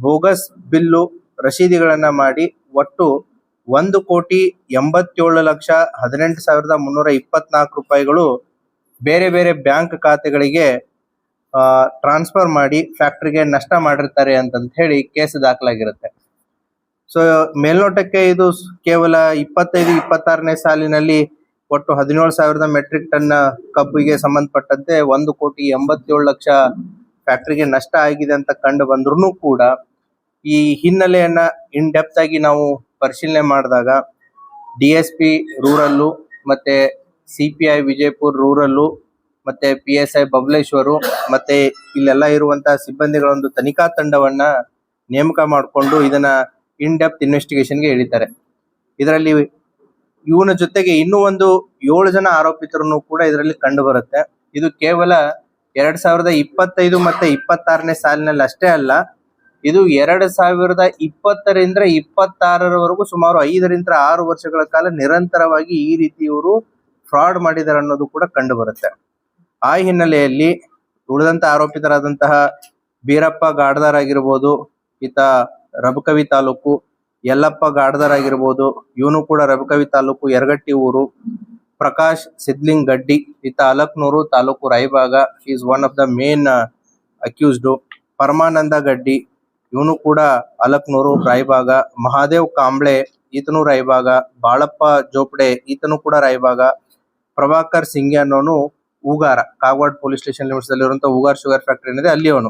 Bogus bill ರಶೀದಿಗಳನ್ನ ಮಾಡಿ ಒಟ್ಟು 1,87,18,324 ರೂಪಾಯಿಗಳು ಬೇರೆ ಬೇರೆ ಬ್ಯಾಂಕ್ ಖಾತೆಗಳಿಗೆ ಟ್ರಾನ್ಸ್ಫರ್ ಮಾಡಿ ಫ್ಯಾಕ್ಟರಿಗೆ ನಷ್ಟ ಮಾಡಿರ್ತಾರೆ ಅಂತ ಹೇಳಿ ಕೇಸ್ ದಾಖಲಾಗಿರುತ್ತೆ. ಸೊ ಮೇಲ್ನೋಟಕ್ಕೆ ಇದು ಕೇವಲ 25-26ನೇ ಸಾಲಿನಲ್ಲಿ ಒಟ್ಟು 17,000 ಮೆಟ್ರಿಕ್ ಟನ್ ಕಬ್ಬಿಗೆ ಸಂಬಂಧಪಟ್ಟಂತೆ 1,87,00,000 ಫ್ಯಾಕ್ಟರಿಗೆ ನಷ್ಟ ಆಗಿದೆ ಅಂತ ಕಂಡು ಬಂದ್ರೂ ಕೂಡ ಈ ಹಿನ್ನೆಲೆಯನ್ನ ಇನ್ ಡೆಪ್ತ್ ಆಗಿ ನಾವು ಪರಿಶೀಲನೆ ಮಾಡಿದಾಗ DSP ರೂರಲ್ಲು ಮತ್ತೆ CPI ವಿಜಯಪುರ ರೂರಲ್ಲು ಮತ್ತೆ PSI ಬಬಲೇಶ್ವರು ಮತ್ತೆ ಇಲ್ಲೆಲ್ಲ ಇರುವಂತಹ ಸಿಬ್ಬಂದಿಗಳ ಒಂದು ತನಿಖಾ ತಂಡವನ್ನ ನೇಮಕ ಮಾಡಿಕೊಂಡು ಇದನ್ನ ಇನ್ ಡೆಪ್ತ್ ಇನ್ವೆಸ್ಟಿಗೇಷನ್ಗೆ ಇಳಿತಾರೆ. ಇದರಲ್ಲಿ ಇವನ ಜೊತೆಗೆ ಇನ್ನೂ ಒಂದು 7 ಜನ ಆರೋಪಿತರನ್ನು ಕೂಡ ಇದರಲ್ಲಿ ಕಂಡು ಬರುತ್ತೆ. ಇದು ಕೇವಲ 2025 ಮತ್ತೆ 26ನೇ ಸಾಲಿನಲ್ಲಿ ಅಷ್ಟೇ ಅಲ್ಲ, ಇದು 2020ರಿಂದ 26ರವರೆಗೂ ಸುಮಾರು 5ರಿಂದ 6 ವರ್ಷಗಳ ಕಾಲ ನಿರಂತರವಾಗಿ ಈ ರೀತಿ ಇವರು ಫ್ರಾಡ್ ಮಾಡಿದ್ದಾರೆ ಅನ್ನೋದು ಕೂಡ ಕಂಡು ಬರುತ್ತೆ. ಆ ಹಿನ್ನೆಲೆಯಲ್ಲಿ ಉಳಿದಂತ ಆರೋಪಿತರಾದಂತಹ ಬೀರಪ್ಪ ಗಾಡ್ದಾರ್ ಆಗಿರ್ಬೋದು, ಈತ ರಬಕವಿ ತಾಲೂಕು, ಯಲ್ಲಪ್ಪ ಗಾಡ್ದಾರ್ ಆಗಿರ್ಬೋದು, ಇವನು ಕೂಡ ರಬಕವಿ ತಾಲೂಕು ಯರಗಟ್ಟಿ ಊರು, ಪ್ರಕಾಶ್ ಸಿದ್ಲಿಂಗ್ ಗಡ್ಡಿ, ಈತ Alaknur taluk Raybag, is one of the main accused. Paramanand Gaddi, ಇವನು ಕೂಡ ಅಲಕ್ನೂರು ರಾಯಬಾಗ, ಮಹಾದೇವ್ ಕಾಂಬ್ಳೆ, ಈತನು ರಾಯಬಾಗ, ಬಾಳಪ್ಪ ಜೋಪಡೆ, ಈತನು ಕೂಡ ರಾಯಬಾಗ, ಪ್ರಭಾಕರ್ ಸಿಂಗ್ ಅನ್ನೋನು Hugar, Kagwad police station limits ಅಲ್ಲಿ ಇರುವಂತಹ ಹೂಗಾರ್ ಶುಗರ್ ಫ್ಯಾಕ್ಟರಿ ಏನಿದೆ ಅಲ್ಲಿ ಅವನು.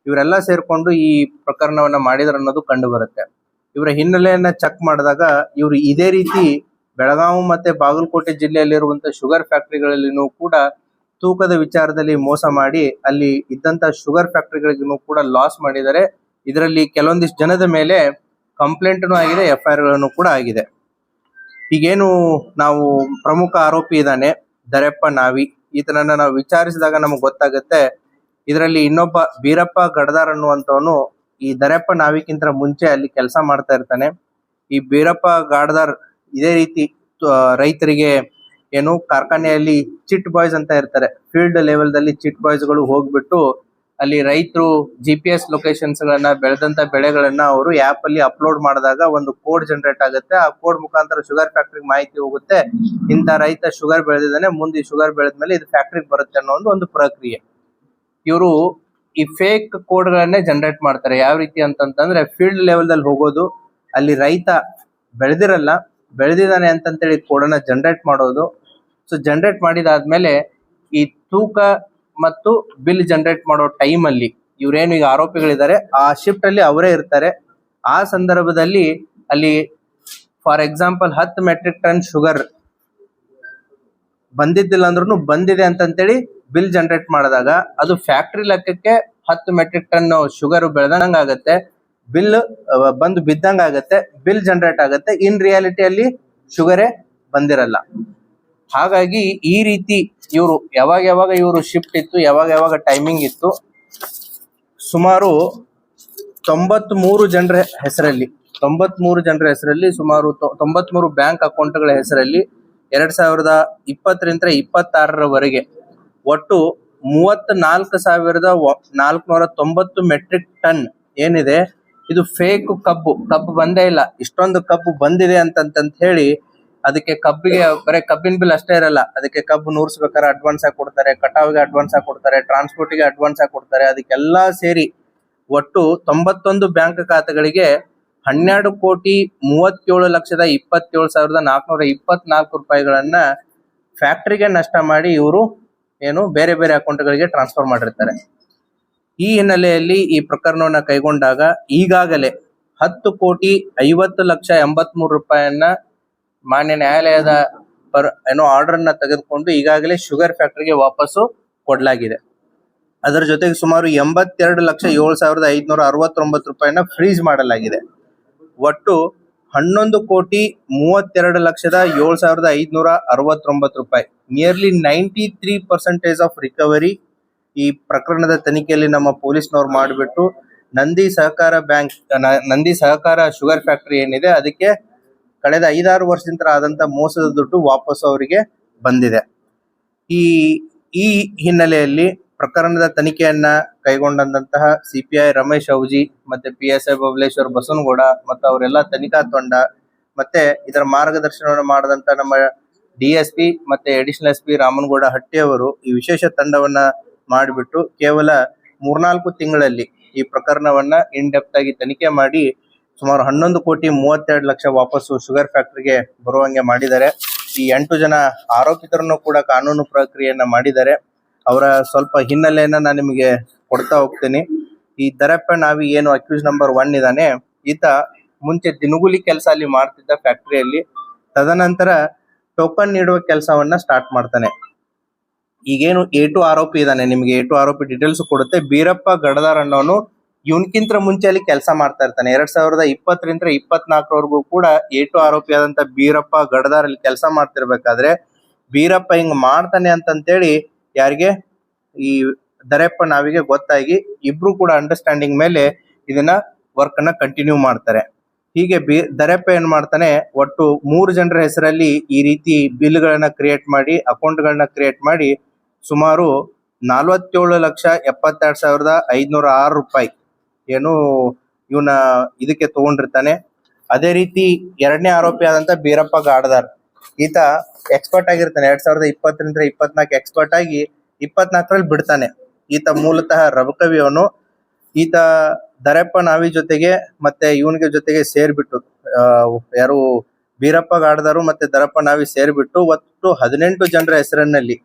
ಇವರೆಲ್ಲ ಸೇರ್ಕೊಂಡು ಈ ಪ್ರಕರಣವನ್ನ ಮಾಡಿದ್ರ ಅನ್ನೋದು ಕಂಡು ಬರುತ್ತೆ. ಇವರ ಹಿನ್ನೆಲೆಯನ್ನ ಚೆಕ್ ಮಾಡಿದಾಗ ಇವರು ಇದೇ ರೀತಿ ಬೆಳಗಾವಿ ಮತ್ತೆ ಬಾಗಲಕೋಟೆ ಜಿಲ್ಲೆಯಲ್ಲಿರುವಂತಹ ಶುಗರ್ ಫ್ಯಾಕ್ಟರಿಗಳಲ್ಲಿನೂ ಕೂಡ ತೂಕದ ವಿಚಾರದಲ್ಲಿ ಮೋಸ ಮಾಡಿ ಅಲ್ಲಿ ಇದ್ದಂತ ಶುಗರ್ ಫ್ಯಾಕ್ಟರಿಗಳಿಗೂ ಕೂಡ ಲಾಸ್ ಮಾಡಿದ್ದಾರೆ. ಇದರಲ್ಲಿ ಕೆಲವೊಂದಿಷ್ಟು ಜನದ ಮೇಲೆ ಕಂಪ್ಲೇಂಟ್ನು ಆಗಿದೆ, FIR ಗಳನ್ನು ಕೂಡ ಆಗಿದೆ. ಈಗೇನು ನಾವು ಪ್ರಮುಖ ಆರೋಪಿ ಇದ್ದಾನೆ ದರೆಪ್ಪ ನಾವಿ, ಈತನನ್ನ ನಾವು ವಿಚಾರಿಸಿದಾಗ ನಮಗೆ ಗೊತ್ತಾಗುತ್ತೆ ಇದರಲ್ಲಿ ಇನ್ನೊಬ್ಬ ಬೀರಪ್ಪ ಗಡದಾರ್ ಅನ್ನುವಂತವನು ಈ ದರೆಪ್ಪ ನಾವಿಕ್ಕಿಂತ ಮುಂಚೆ ಅಲ್ಲಿ ಕೆಲಸ ಮಾಡ್ತಾ ಇರ್ತಾನೆ. ಈ ಬೀರಪ್ಪ ಗಾಡ್ದಾರ್ ಇದೇ ರೀತಿ ರೈತರಿಗೆ ಏನು ಕಾರ್ಖಾನೆಯಲ್ಲಿ ಚಿಟ್ ಬಾಯ್ಸ್ ಅಂತ ಇರ್ತಾರೆ, ಫೀಲ್ಡ್ ಲೆವೆಲ್ ದಲ್ಲಿ ಚಿಟ್ ಬಾಯ್ಸ್ ಗಳು ಹೋಗ್ಬಿಟ್ಟು ಅಲ್ಲಿ ರೈತರು GPS ಲೊಕೇಶನ್ಸ್ ಗಳನ್ನ ಬೆಳೆದಂತ ಬೆಳೆಗಳನ್ನ ಅವರು ಆಪ್ ಅಲ್ಲಿ ಅಪ್ಲೋಡ್ ಮಾಡಿದಾಗ ಒಂದು ಕೋಡ್ ಜನರೇಟ್ ಆಗುತ್ತೆ. ಆ ಕೋಡ್ ಮುಖಾಂತರ ಶುಗರ್ ಫ್ಯಾಕ್ಟರಿ ಮಾಹಿತಿ ಹೋಗುತ್ತೆ, ಇಂತ ರೈತ ಶುಗರ್ ಬೆಳೆದಿದ್ದಾನೆ, ಮುಂದೆ ಶುಗರ್ ಬೆಳೆದ್ಮೇಲೆ ಇದು ಫ್ಯಾಕ್ಟರಿಗೆ ಬರುತ್ತೆ ಅನ್ನೋ ಒಂದು ಪ್ರಕ್ರಿಯೆ. ಇವರು ಈ ಫೇಕ್ ಕೋಡ್ ಗಳನ್ನೇ ಜನರೇಟ್ ಮಾಡ್ತಾರೆ. ಯಾವ ರೀತಿ ಅಂತಂದ್ರೆ ಫೀಲ್ಡ್ ಲೆವೆಲ್ ದಲ್ಲಿ ಹೋಗೋದು, ಅಲ್ಲಿ ರೈತ ಬೆಳೆದಿರಲ್ಲ, ಬೆಳೆದಿದ್ದಾನೆ ಅಂತಂತೇಳಿ ಕೋಡನ್ನ ಜನರೇಟ್ ಮಾಡೋದು. ಸೊ ಜನರೇಟ್ ಮಾಡಿದಾದ್ಮೇಲೆ ಈ ತೂಕ ಮತ್ತು ಬಿಲ್ ಜನರೇಟ್ ಮಾಡೋ ಟೈಮ್ ಅಲ್ಲಿ ಇವ್ರೇನು ಈಗ ಆರೋಪಿಗಳಿದ್ದಾರೆ ಆ ಶಿಫ್ಟ್ ಅಲ್ಲಿ ಅವರೇ ಇರ್ತಾರೆ. ಆ ಸಂದರ್ಭದಲ್ಲಿ ಅಲ್ಲಿ for example 10 metric ton sugar ಬಂದಿದ್ದಿಲ್ಲ ಅಂದ್ರೂ ಬಂದಿದೆ ಅಂತಂತೇಳಿ ಬಿಲ್ ಜನರೇಟ್ ಮಾಡಿದಾಗ ಅದು ಫ್ಯಾಕ್ಟರಿ ಲೆಕ್ಕಕ್ಕೆ 10 ಮೆಟ್ರಿಕ್ ಟನ್ ಶುಗರ್ ಬೆಳೆದಂಗ ಆಗತ್ತೆ, ಬಿಲ್ ಬಂದು ಬಿದ್ದಂಗ ಆಗತ್ತೆ, ಬಿಲ್ ಜನರೇಟ್ ಆಗತ್ತೆ. ಇನ್ ರಿಯಾಲಿಟಿಯಲ್ಲಿ ಶುಗರೇ ಬಂದಿರಲ್ಲ. ಹಾಗಾಗಿ ಈ ರೀತಿ ಇವರು ಯಾವಾಗ ಇವರು ಶಿಫ್ಟ್ ಇತ್ತು, ಯಾವಾಗ ಟೈಮಿಂಗ್ ಇತ್ತು, ಸುಮಾರು 93 ಜನರ ಹೆಸರಲ್ಲಿ ಸುಮಾರು 93 ಬ್ಯಾಂಕ್ ಅಕೌಂಟ್ಗಳ ಹೆಸರಲ್ಲಿ 2020ರಿಂದ 26ರವರೆಗೆ ಒಟ್ಟು 34,490 ಮೆಟ್ರಿಕ್ ಟನ್ ಏನಿದೆ ಇದು ಫೇಕ್ ಕಬ್ಬು ಬಂದೇ ಇಲ್ಲ. ಇಷ್ಟೊಂದು ಕಬ್ಬು ಬಂದಿದೆ ಅಂತ ಹೇಳಿ ಅದಕ್ಕೆ ಕಬ್ಬಿಗೆ ಬರೀ ಕಬ್ಬಿನ ಬಿಲ್ ಅಷ್ಟೇ ಇರಲ್ಲ, ಅದಕ್ಕೆ ಕಬ್ಬು ನೂರ್ಸ್ಬೇಕಾದ್ರೆ ಅಡ್ವಾನ್ಸ್ ಆಗಿ ಕೊಡ್ತಾರೆ, ಕಟಾವಿಗೆ ಅಡ್ವಾನ್ಸ್ ಆಗಿ ಕೊಡ್ತಾರೆ, ಟ್ರಾನ್ಸ್ಪೋರ್ಟಿಗೆ ಅಡ್ವಾನ್ಸ್ ಆಗಿ ಕೊಡ್ತಾರೆ. ಅದಕ್ಕೆಲ್ಲಾ ಸೇರಿ ಒಟ್ಟು 91 ಬ್ಯಾಂಕ್ ಖಾತೆಗಳಿಗೆ 12,37,27,424 ರೂಪಾಯಿಗಳನ್ನ ಫ್ಯಾಕ್ಟರಿಗೆ ನಷ್ಟ ಮಾಡಿ ಇವರು ಏನು ಬೇರೆ ಬೇರೆ ಅಕೌಂಟ್ಗಳಿಗೆ ಟ್ರಾನ್ಸ್ಫರ್ ಮಾಡಿರ್ತಾರೆ. ಈ ಹಿನ್ನೆಲೆಯಲ್ಲಿ ಈ ಪ್ರಕರಣವನ್ನ ಕೈಗೊಂಡಾಗ ಈಗಾಗಲೇ 10,50,83,000 ರೂಪಾಯಿಯನ್ನ ಮಾನ್ಯ ನ್ಯಾಯಾಲಯದ ಆರ್ಡರ್ ನ ತೆಗೆದುಕೊಂಡು ಈಗಾಗಲೇ ಶುಗರ್ ಫ್ಯಾಕ್ಟರಿಗೆ ವಾಪಸ್ಸು ಕೊಡಲಾಗಿದೆ. ಅದರ ಜೊತೆಗೆ ಸುಮಾರು 82,07,569 ರೂಪಾಯಿನ ಫ್ರೀಸ್ ಮಾಡಲಾಗಿದೆ. ಒಟ್ಟು 11,32,07,569 ರೂಪಾಯಿ, ನಿಯರ್ಲಿ 93% ಆಫ್ ರಿಕವರಿ ಈ ಪ್ರಕರಣದ ತನಿಖೆಯಲ್ಲಿ ನಮ್ಮ ಪೊಲೀಸ್ನವ್ರು ಮಾಡಿಬಿಟ್ಟು ನಂದಿ ಸಹಕಾರ ಶುಗರ್ ಫ್ಯಾಕ್ಟರಿ ಏನಿದೆ ಅದಕ್ಕೆ ಕಳೆದ 5-6 ವರ್ಷದಿಂದ ಆದಂತ ಮೋಸದ ದುಡ್ಡು ವಾಪಸ್ ಅವರಿಗೆ ಬಂದಿದೆ. ಈ ಹಿನ್ನೆಲೆಯಲ್ಲಿ ಪ್ರಕರಣದ ತನಿಖೆಯನ್ನ ಕೈಗೊಂಡಂತಹ ಸಿಪಿಐ ರಮೇಶ್ ಔಜಿ ಮತ್ತೆ PSI ಬಬಲೇಶ್ವರ್ ಬಸವನಗೌಡ ಮತ್ತು ಅವರೆಲ್ಲ ತನಿಖಾ ತಂಡ ಮತ್ತೆ ಇದರ ಮಾರ್ಗದರ್ಶನವನ್ನು ಮಾಡಿದಂತ ನಮ್ಮ DSP ಮತ್ತೆ ಅಡಿಷನಲ್ SP ರಾಮನಗೌಡ ಹಟ್ಟಿ ಅವರು ಈ ವಿಶೇಷ ತಂಡವನ್ನ ಮಾಡಿಬಿಟ್ಟು ಕೇವಲ 3-4 ತಿಂಗಳಲ್ಲಿ ಈ ಪ್ರಕರಣವನ್ನ ಇನ್ ಡೆಪ್ತ್ ಆಗಿ ತನಿಖೆ ಮಾಡಿ ಸುಮಾರು 11,32,00,000 ವಾಪಸ್ಸು ಶುಗರ್ ಫ್ಯಾಕ್ಟರಿಗೆ ಬರುವಂಗೆ ಮಾಡಿದ್ದಾರೆ. ಈ 8 ಜನ ಆರೋಪಿತರನ್ನು ಕೂಡ ಕಾನೂನು ಪ್ರಕ್ರಿಯೆಯನ್ನ ಮಾಡಿದ್ದಾರೆ. ಅವರ ಸ್ವಲ್ಪ ಹಿನ್ನೆಲೆಯನ್ನ ನಾನು ನಿಮಗೆ ಕೊಡ್ತಾ ಹೋಗ್ತೀನಿ. ಈ ದರಪ್ಪ ನಾವಿ ಏನು ಅಕ್ಯೂಸ್ ನಂಬರ್ 1 ಇದಾನೆ, ಈತ ಮುಂಚೆ ದಿನಗೂಲಿ ಕೆಲಸ ಅಲ್ಲಿ ಮಾಡ್ತಿದ್ದ ಫ್ಯಾಕ್ಟರಿಯಲ್ಲಿ. ತದನಂತರ ಟೋಕನ್ ನೀಡುವ ಕೆಲಸವನ್ನ ಸ್ಟಾರ್ಟ್ ಮಾಡ್ತಾನೆ. ಈಗೇನು A2 ಆರೋಪಿ ಇದಾನೆ, ನಿಮಗೆ A2 ಆರೋಪಿ ಡೀಟೇಲ್ಸ್ ಕೊಡುತ್ತೆ. ಬೀರಪ್ಪ ಗಡದಾರ್ ಅನ್ನೋನು ಇವನ್ಕಿಂತ ಮುಂಚೆ ಅಲ್ಲಿ ಕೆಲಸ ಮಾಡ್ತಾ ಇರ್ತಾನೆ. 2020ರಿಂದ 24ವರೆಗೂ ಕೂಡ A2 ಆರೋಪಿ ಆದಂತ ಬೀರಪ್ಪ ಗಡದಾರ್ ಅಲ್ಲಿ ಕೆಲಸ ಮಾಡ್ತಿರ್ಬೇಕಾದ್ರೆ ಬೀರಪ್ಪ ಹಿಂಗ್ ಮಾಡ್ತಾನೆ ಅಂತಂತೇಳಿ ಯಾರಿಗೆ, ಈ ದರಪ್ಪ ನಾವಿಗೆ ಗೊತ್ತಾಗಿ ಇಬ್ರು ಕೂಡ ಅಂಡರ್ಸ್ಟ್ಯಾಂಡಿಂಗ್ ಮೇಲೆ ಇದನ್ನ ವರ್ಕ್ ಅನ್ನ ಕಂಟಿನ್ಯೂ ಮಾಡ್ತಾರೆ. ಹೀಗೆ ದರಪ್ಪ ಏನ್ ಮಾಡ್ತಾನೆ, ಒಟ್ಟು 3 ಜನರ ಹೆಸರಲ್ಲಿ ಈ ರೀತಿ ಬಿಲ್ ಗಳನ್ನ ಕ್ರಿಯೇಟ್ ಮಾಡಿ, ಅಕೌಂಟ್ ಗಳನ್ನ ಕ್ರಿಯೇಟ್ ಮಾಡಿ ಸುಮಾರು 47,72,506 ರೂಪಾಯಿ ಏನು ಇವನ ಇದಕ್ಕೆ ತಗೊಂಡಿರ್ತಾನೆ. ಅದೇ ರೀತಿ ಎರಡನೇ ಆರೋಪಿ ಆದಂತ ಬೀರಪ್ಪ ಗಾಡದಾರ್, ಈತ ಎಕ್ಸ್ಪರ್ಟ್ ಆಗಿರ್ತಾನೆ. 2020ರಿಂದ 24 ಎಕ್ಸ್ಪರ್ಟ್ ಆಗಿ 24ರಲ್ಲಿ ಬಿಡ್ತಾನೆ. ಈತ ಮೂಲತಃ ರಬಕವಿ ಅವನು. ಈತ ದರಪ್ಪ ನಾವಿ ಜೊತೆಗೆ ಮತ್ತೆ ಇವನಿಗೆ ಜೊತೆಗೆ ಸೇರ್ಬಿಟ್ಟು ಯಾರು ಬೀರಪ್ಪ ಗಾಡದಾರು ಮತ್ತೆ ದರಪ್ಪ ನಾವಿ ಸೇರ್ಬಿಟ್ಟು ಒಟ್ಟು 18 ಜನರ ಹೆಸರಿನಲ್ಲಿ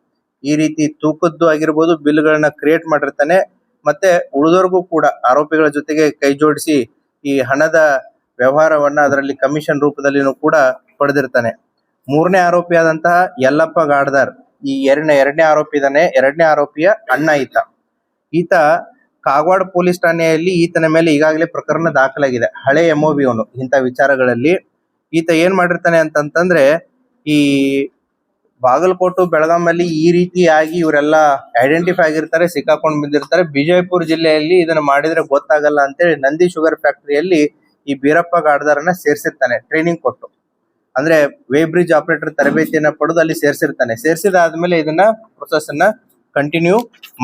ಈ ರೀತಿ ತೂಕದ್ದು ಆಗಿರ್ಬೋದು ಬಿಲ್ ಗಳನ್ನ ಕ್ರಿಯೇಟ್ ಮಾಡಿರ್ತಾನೆ. ಮತ್ತೆ ಉಳಿದವ್ರಿಗೂ ಕೂಡ ಆರೋಪಿಗಳ ಜೊತೆಗೆ ಕೈ ಜೋಡಿಸಿ ಈ ಹಣದ ವ್ಯವಹಾರವನ್ನ ಅದರಲ್ಲಿ ಕಮಿಷನ್ ರೂಪದಲ್ಲಿನೂ ಕೂಡ ಪಡೆದಿರ್ತಾನೆ. 3ನೇ ಆರೋಪಿ ಆದಂತಹ ಯಲ್ಲಪ್ಪ ಗಾಡದಾರ್, ಈ ಎರಡನೇ ಆರೋಪಿ ಇದಾನೆ, ಎರಡನೇ ಆರೋಪಿಯ ಅಣ್ಣ ಈತ ಕಾಗವಾಡ ಪೊಲೀಸ್ ಠಾಣೆಯಲ್ಲಿ ಈತನ ಮೇಲೆ ಈಗಾಗಲೇ ಪ್ರಕರಣ ದಾಖಲಾಗಿದೆ. ಹಳೆ MOB ಅವನು ಇಂಥ ವಿಚಾರಗಳಲ್ಲಿ. ಈತ ಏನ್ ಮಾಡಿರ್ತಾನೆ ಅಂತಂತಂದ್ರೆ, ಈ ಬಾಗಲಕೋಟು ಬೆಳಗಾಮಲ್ಲಿ ಈ ರೀತಿಯಾಗಿ ಇವರೆಲ್ಲ ಐಡೆಂಟಿಫೈ ಆಗಿರ್ತಾರೆ, ಸಿಕ್ಕಾಕೊಂಡು ಬಿದ್ದಿರ್ತಾರೆ. ವಿಜಯಪುರ ಜಿಲ್ಲೆಯಲ್ಲಿ ಇದನ್ನ ಮಾಡಿದ್ರೆ ಗೊತ್ತಾಗಲ್ಲ ಅಂತೇಳಿ ನಂದಿ ಶುಗರ್ ಫ್ಯಾಕ್ಟರಿಯಲ್ಲಿ ಈ ಬೀರಪ್ಪ ಗಾಡದಾರನ್ನ ಸೇರ್ಸಿರ್ತಾನೆ ಟ್ರೈನಿಂಗ್ ಕೊಟ್ಟು. ಅಂದ್ರೆ ವೇ ಬ್ರಿಡ್ಜ್ ಆಪರೇಟರ್ ತರಬೇತಿಯನ್ನ ಪಡೆದು ಅಲ್ಲಿ ಸೇರ್ಸಿರ್ತಾನೆ. ಸೇರ್ಸಿದಾದ್ಮೇಲೆ ಇದನ್ನ ಪ್ರೊಸೆಸ್ ಅನ್ನ ಕಂಟಿನ್ಯೂ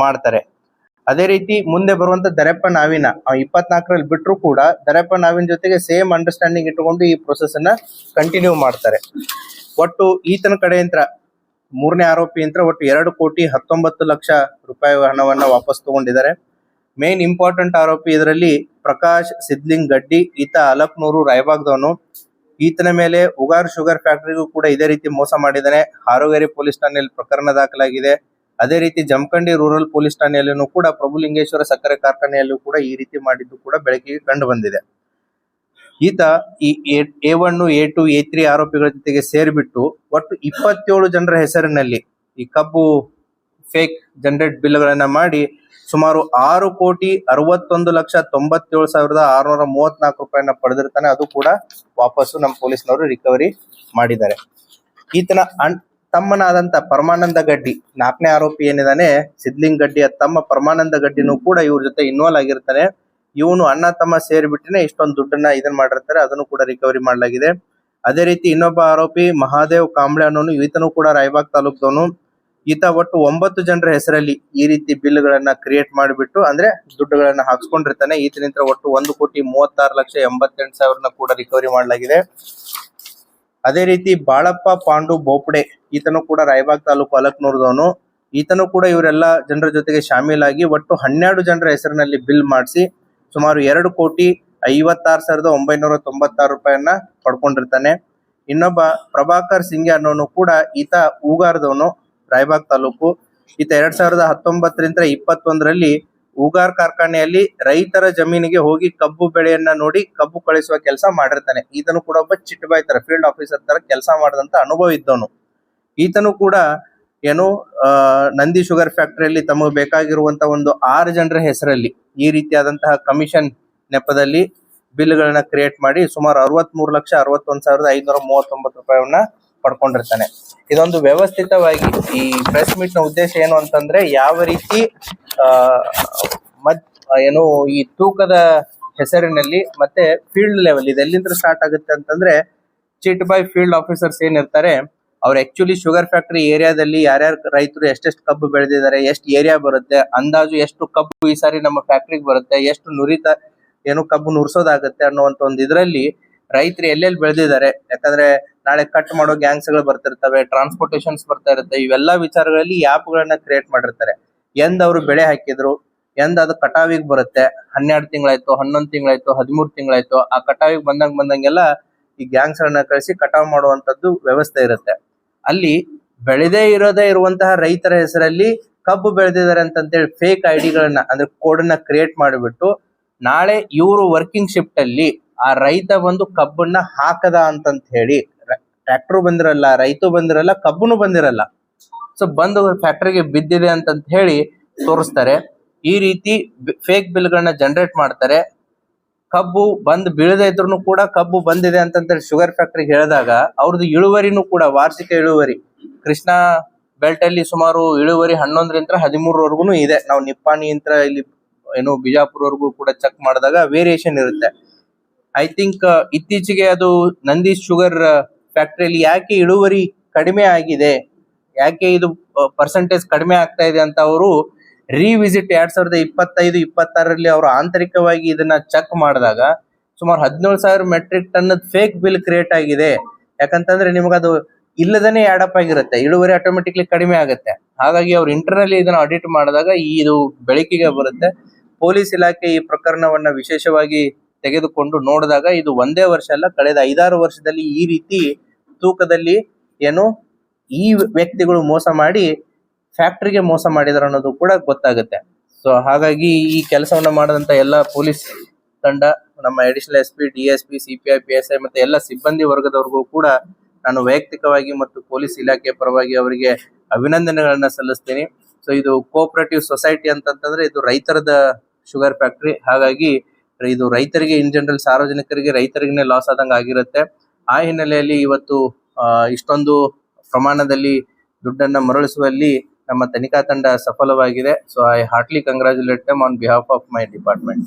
ಮಾಡ್ತಾರೆ. ಅದೇ ರೀತಿ ಮುಂದೆ ಬರುವಂತ ದರಪ್ಪ ನಾವಿನ 24ರಲ್ಲಿ ಬಿಟ್ಟರು ಕೂಡ ದರಪ್ಪ ನಾವಿನ ಜೊತೆಗೆ ಸೇಮ್ ಅಂಡರ್ಸ್ಟ್ಯಾಂಡಿಂಗ್ ಇಟ್ಟುಕೊಂಡು ಈ ಪ್ರೊಸೆಸ್ ಅನ್ನ ಕಂಟಿನ್ಯೂ ಮಾಡ್ತಾರೆ. ಒಟ್ಟು ಈತನ ಕಡೆಯಿಂದ 3ನೇ ಆರೋಪಿ ಅಂತ ಒಟ್ಟು 2,19,00,000 ರೂಪಾಯಿ ಹಣವನ್ನ ವಾಪಸ್ ತಗೊಂಡಿದ್ದಾರೆ. ಮೇನ್ ಇಂಪಾರ್ಟೆಂಟ್ ಆರೋಪಿ ಇದರಲ್ಲಿ ಪ್ರಕಾಶ್ ಸಿದ್ಲಿಂಗ್ ಗಡ್ಡಿ, ಈತ ಅಲಕ್ನೂರು ರಾಯಬಾಗ್ದವನು. ಈತನ ಮೇಲೆ ಉಗಾರ್ ಶುಗರ್ ಫ್ಯಾಕ್ಟರಿಗೂ ಕೂಡ ಇದೇ ರೀತಿ ಮೋಸ ಮಾಡಿದ್ದಾನೆ. ಹಾರೋಗೇರಿ ಪೊಲೀಸ್ ಠಾಣೆಯಲ್ಲಿ ಪ್ರಕರಣ ದಾಖಲಾಗಿದೆ. ಅದೇ ರೀತಿ ಜಮಖಂಡಿ ರೂರಲ್ ಪೊಲೀಸ್ ಠಾಣೆಯಲ್ಲೂ ಕೂಡ ಪ್ರಭುಲಿಂಗೇಶ್ವರ ಸಕ್ಕರೆ ಕಾರ್ಖಾನೆಯಲ್ಲೂ ಕೂಡ ಈ ರೀತಿ ಮಾಡಿದ್ದು ಕೂಡ ಬೆಳಕಿಗೆ ಕಂಡು ಬಂದಿದೆ. ಈತ ಈ A1, A2, A3 ಆರೋಪಿಗಳ ಜೊತೆಗೆ ಸೇರಿಬಿಟ್ಟು ಒಟ್ಟು 27 ಜನರ ಹೆಸರಿನಲ್ಲಿ ಈ ಕಬ್ಬು ಫೇಕ್ ಜನರೇಟ್ ಬಿಲ್ ಗಳನ್ನ ಮಾಡಿ ಸುಮಾರು 6,61,97,634 ರೂಪಾಯಿನ ಪಡೆದಿರ್ತಾನೆ. ಅದು ಕೂಡ ವಾಪಸ್ಸು ನಮ್ಮ ಪೊಲೀಸ್ನವರು ರಿಕವರಿ ಮಾಡಿದ್ದಾರೆ. ಈತನ ತಮ್ಮನಾದಂತ ಪರಮಾನಂದ ಗಡ್ಡಿ, 4ನೇ ಆರೋಪಿ ಏನಿದಾನೆ ಸಿದ್ಲಿಂಗ್ ಗಡ್ಡಿಯ ತಮ್ಮ ಪರಮಾನಂದ ಗಡ್ಡಿನೂ ಕೂಡ ಇವ್ರ ಜೊತೆ ಇನ್ವಾಲ್ವ್ ಆಗಿರ್ತಾನೆ. ಇವನು ಅಣ್ಣ ತಮ್ಮ ಸೇರಿಬಿಟ್ಟಿನೇ ಇಷ್ಟೊಂದು ದುಡ್ಡನ್ನ ಇದನ್ನ ಮಾಡಿರ್ತಾರೆ. ಅದನ್ನು ಕೂಡ ರಿಕವರಿ ಮಾಡಲಾಗಿದೆ. ಅದೇ ರೀತಿ ಇನ್ನೊಬ್ಬ ಆರೋಪಿ ಮಹಾದೇವ್ ಕಾಂಬ್ಳೆ ಅನ್ನೋನು, ಈತನು ಕೂಡ ರಾಯಬಾಗ್ ತಾಲೂಕ್ದವನು. ಈತ ಒಟ್ಟು 9 ಜನರ ಹೆಸರಲ್ಲಿ ಈ ರೀತಿ ಬಿಲ್ ಗಳನ್ನ ಕ್ರಿಯೇಟ್ ಮಾಡಿಬಿಟ್ಟು ಅಂದ್ರೆ ದುಡ್ಡುಗಳನ್ನ ಹಾಕ್ಸ್ಕೊಂಡಿರ್ತಾನೆ. ಈತನಿಂದ ಒಟ್ಟು 1,36,88,000 ಕೂಡ ರಿಕವರಿ ಮಾಡಲಾಗಿದೆ. ಅದೇ ರೀತಿ ಬಾಳಪ್ಪ ಪಾಂಡು ಬೋಪಡೆ, ಈತನು ಕೂಡ ರಾಯಬಾಗ್ ತಾಲೂಕು ಅಲಕ್ನೂರ್ದವನು. ಈತನು ಕೂಡ ಇವರೆಲ್ಲ ಜನರ ಜೊತೆಗೆ ಶಾಮೀಲಾಗಿ ಒಟ್ಟು 12 ಜನರ ಹೆಸರಿನಲ್ಲಿ ಬಿಲ್ ಮಾಡಿಸಿ ಸುಮಾರು 2,56,996 ರೂಪಾಯಿಯನ್ನ ಪಡ್ಕೊಂಡಿರ್ತಾನೆ. ಇನ್ನೊಬ್ಬ ಪ್ರಭಾಕರ್ ಸಿಂಗ್ಯ ಅನ್ನೋನು ಕೂಡ ಈತ ಊಗಾರ್ದವನು, ರಾಯಬಾಗ್ ತಾಲೂಕು. ಈತ 2019ರಿಂದ 21ರಲ್ಲಿ ಊಗಾರ್ ಕಾರ್ಖಾನೆಯಲ್ಲಿ ರೈತರ ಜಮೀನಿಗೆ ಹೋಗಿ ಕಬ್ಬು ಬೆಳೆಯನ್ನ ನೋಡಿ ಕಬ್ಬು ಕಳಿಸುವ ಕೆಲಸ ಮಾಡಿರ್ತಾನೆ. ಈತನು ಕೂಡ ಒಬ್ಬ ಚಿಟ್ಟಬಾಯ್ ತರ ಫೀಲ್ಡ್ ಆಫೀಸರ್ ತರ ಕೆಲಸ ಮಾಡಿದಂತ ಅನುಭವ ಇದ್ದವನು. ಈತನು ಕೂಡ ಏನು ನಂದಿ ಶುಗರ್ ಫ್ಯಾಕ್ಟರಿಯಲ್ಲಿ ತಮಗೆ ಬೇಕಾಗಿರುವಂತ ಒಂದು 6 ಜನರ ಹೆಸರಲ್ಲಿ ಈ ರೀತಿಯಾದಂತಹ ಕಮಿಷನ್ ನೆಪದಲ್ಲಿ ಬಿಲ್ ಗಳನ್ನ ಕ್ರಿಯೇಟ್ ಮಾಡಿ ಸುಮಾರು 63,61,539 ರೂಪಾಯಿಯನ್ನ ಪಡ್ಕೊಂಡಿರ್ತಾನೆ. ಇದೊಂದು ವ್ಯವಸ್ಥಿತವಾಗಿ ಈ ಪ್ರೆಸ್ ಮೀಟ್ ನ ಉದ್ದೇಶ ಏನು ಅಂತಂದ್ರೆ, ಯಾವ ರೀತಿ ಏನು ಈ ತೂಕದ ಹೆಸರಿನಲ್ಲಿ ಮತ್ತೆ ಫೀಲ್ಡ್ ಲೆವೆಲ್ ಇದೆಲ್ಲಿಂದ ಸ್ಟಾರ್ಟ್ ಆಗುತ್ತೆ ಅಂತಂದ್ರೆ, ಚಿಟ್ ಬೈ ಫೀಲ್ಡ್ ಆಫೀಸರ್ಸ್ ಏನಿರ್ತಾರೆ ಅವ್ರು ಆಕ್ಚುಲಿ ಶುಗರ್ ಫ್ಯಾಕ್ಟರಿ ಏರಿಯಾದಲ್ಲಿ ಯಾರ್ಯಾರು ರೈತರು ಎಷ್ಟೆಷ್ಟು ಕಬ್ಬು ಬೆಳೆದಿದ್ದಾರೆ, ಎಷ್ಟು ಏರಿಯಾ ಬರುತ್ತೆ, ಅಂದಾಜು ಎಷ್ಟು ಕಬ್ಬು ಈ ಸಾರಿ ನಮ್ಮ ಫ್ಯಾಕ್ಟ್ರಿಗೆ ಬರುತ್ತೆ, ಎಷ್ಟು ಏನು ಕಬ್ಬು ನುರ್ಸೋದಾಗತ್ತೆ ಅನ್ನುವಂತ ಒಂದು ಇದರಲ್ಲಿ ರೈತರು ಎಲ್ಲೆಲ್ಲಿ ಬೆಳೆದಿದ್ದಾರೆ. ಯಾಕಂದ್ರೆ ನಾಳೆ ಕಟ್ ಮಾಡೋ ಗ್ಯಾಂಗ್ಸ್ ಗಳು ಬರ್ತಿರ್ತವೆ, ಟ್ರಾನ್ಸ್ಪೋರ್ಟೇಷನ್ಸ್ ಬರ್ತಾ ಇರುತ್ತೆ. ಇವೆಲ್ಲಾ ವಿಚಾರಗಳಲ್ಲಿ ಆಪ್ ಗಳನ್ನ ಕ್ರಿಯೇಟ್ ಮಾಡಿರ್ತಾರೆ. ಎಂದ್ ಅವರು ಬೆಳೆ ಹಾಕಿದ್ರು, ಎಂದ್ ಅದು ಕಟಾವಿಗೆ ಬರುತ್ತೆ, 12 ತಿಂಗಳಾಯ್ತು, 11 ತಿಂಗಳಾಯ್ತು, 13 ತಿಂಗಳಾಯ್ತು, ಆ ಕಟಾವಿಗೆ ಬಂದಂಗೆಲ್ಲ ಈ ಗ್ಯಾಂಗ್ಸ್ ಗಳನ್ನ ಕಳಿಸಿ ಕಟಾವ್ ಮಾಡುವಂತದ್ದು ವ್ಯವಸ್ಥೆ ಇರುತ್ತೆ. ಅಲ್ಲಿ ಬೆಳೆದೇ ಇರುವಂತಹ ರೈತರ ಹೆಸರಲ್ಲಿ ಕಬ್ಬು ಬೆಳೆದಿದ್ದಾರೆ ಅಂತೇಳಿ ಫೇಕ್ ಐಡಿಗಳನ್ನ ಅಂದ್ರೆ ಕೋಡ್ ಕ್ರಿಯೇಟ್ ಮಾಡಿಬಿಟ್ಟು ನಾಳೆ ಇವರು ವರ್ಕಿಂಗ್ ಶಿಫ್ಟ್ ಅಲ್ಲಿ ಆ ರೈತ ಬಂದು ಕಬ್ಬನ್ನ ಹಾಕದ ಅಂತಂತ ಹೇಳಿ ಟ್ರ್ಯಾಕ್ಟರ್ ಬಂದಿರಲ್ಲ, ರೈತ ಬಂದಿರಲ್ಲ, ಕಬ್ಬುನು ಬಂದಿರಲ್ಲ, ಸೊ ಬಂದು ಫ್ಯಾಕ್ಟರಿಗೆ ಬಿದ್ದಿದೆ ಅಂತಂತ ಹೇಳಿ ತೋರಿಸ್ತಾರೆ. ಈ ರೀತಿ ಫೇಕ್ ಬಿಲ್ ಗಳನ್ನ ಜನರೇಟ್ ಮಾಡ್ತಾರೆ. ಕಬ್ಬು ಬಂದ್ ಬೀಳದೇ ಇದ್ರು ಕೂಡ ಕಬ್ಬು ಬಂದಿದೆ ಅಂತಂತೇಳಿ ಶುಗರ್ ಫ್ಯಾಕ್ಟರಿಗೆ ಹೇಳಿದಾಗ ಅವ್ರದ್ದು ಇಳುವರಿನೂ ಕೂಡ ವಾರ್ಷಿಕ ಇಳುವರಿ ಕೃಷ್ಣಾ ಬೆಲ್ಟ್ ಅಲ್ಲಿ ಸುಮಾರು ಇಳುವರಿ 11ರಿಂದ 13ವರೆಗೂ ಇದೆ. ನಾವು ನಿಪ್ಪಾಣಿ ಅಂತ ಇಲ್ಲಿ ಏನು ಬಿಜಾಪುರವರೆಗೂ ಕೂಡ ಚೆಕ್ ಮಾಡಿದಾಗ ವೇರಿಯೇಷನ್ ಇರುತ್ತೆ. ಐ ಥಿಂಕ್ ಇತ್ತೀಚೆಗೆ ಅದು ನಂದೀಶ್ ಶುಗರ್ ಫ್ಯಾಕ್ಟರಿಯಲ್ಲಿ ಯಾಕೆ ಇಳುವರಿ ಕಡಿಮೆ ಆಗಿದೆ, ಯಾಕೆ ಇದು ಪರ್ಸೆಂಟೇಜ್ ಕಡಿಮೆ ಆಗ್ತಾ ಇದೆ ಅಂತ ಅವರು ರಿವಿಸಿಟ್ 2025-26ರಲ್ಲಿ ಅವರು ಆಂತರಿಕವಾಗಿ ಇದನ್ನ ಚೆಕ್ ಮಾಡಿದಾಗ ಸುಮಾರು 17,000 metric ton fake bill create ಆಗಿದೆ. ಯಾಕಂತಂದ್ರೆ ನಿಮ್ಗದು ಇಲ್ಲದೇನೆ ಆಡಪ್ ಆಗಿರುತ್ತೆ, ಇಳುವರಿ ಆಟೋಮೆಟಿಕ್ಲಿ ಕಡಿಮೆ ಆಗುತ್ತೆ. ಹಾಗಾಗಿ ಅವ್ರು ಇಂಟರ್ನಲಿ ಇದನ್ನ ಆಡಿಟ್ ಮಾಡಿದಾಗ ಇದು ಬೆಳಕಿಗೆ ಬರುತ್ತೆ. ಪೊಲೀಸ್ ಇಲಾಖೆ ಈ ಪ್ರಕರಣವನ್ನ ವಿಶೇಷವಾಗಿ ತೆಗೆದುಕೊಂಡು ನೋಡಿದಾಗ ಇದು ಒಂದೇ ವರ್ಷ ಅಲ್ಲ, ಕಳೆದ 5-6 ವರ್ಷದಲ್ಲಿ ಈ ರೀತಿ ತೂಕದಲ್ಲಿ ಏನು ಈ ವ್ಯಕ್ತಿಗಳು ಮೋಸ ಮಾಡಿ ಫ್ಯಾಕ್ಟರಿಗೆ ಮೋಸ ಮಾಡಿದಾರೆ ಅನ್ನೋದು ಕೂಡ ಗೊತ್ತಾಗುತ್ತೆ. ಸೊ ಹಾಗಾಗಿ ಈ ಕೆಲಸವನ್ನ ಮಾಡದಂತ ಎಲ್ಲ ಪೊಲೀಸ್ ತಂಡ, ನಮ್ಮ additional SP, DSP, CPI, PSI ಮತ್ತೆ ಎಲ್ಲ ಸಿಬ್ಬಂದಿ ವರ್ಗದವರಿಗೂ ಕೂಡ ನಾನು ವೈಯಕ್ತಿಕವಾಗಿ ಮತ್ತು ಪೊಲೀಸ್ ಇಲಾಖೆ ಪರವಾಗಿ ಅವರಿಗೆ ಅಭಿನಂದನೆಗಳನ್ನ ಸಲ್ಲಿಸ್ತೀನಿ. ಸೊ ಇದು ಕೋಆಪರೇಟಿವ್ ಸೊಸೈಟಿ ಅಂತಂದ್ರೆ ಇದು ರೈತರದ ಶುಗರ್ ಫ್ಯಾಕ್ಟರಿ. ಹಾಗಾಗಿ ಇದು ರೈತರಿಗೆ ಇನ್ ಜನರಲ್ ಸಾರ್ವಜನಿಕರಿಗೆ ರೈತರಿಗೆ ಲಾಸ್ ಆದಂಗ ಆಗಿರುತ್ತೆ. ಆ ಹಿನ್ನೆಲೆಯಲ್ಲಿ ಇವತ್ತು ಇಷ್ಟೊಂದು ಪ್ರಮಾಣದಲ್ಲಿ ದುಡ್ಡನ್ನ ಮರಳಿಸುವಲ್ಲಿ ನಮ್ಮ ತನಿಖಾ ತಂಡ ಸಫಲವಾಗಿದೆ. So I heartily congratulate them on behalf of my department.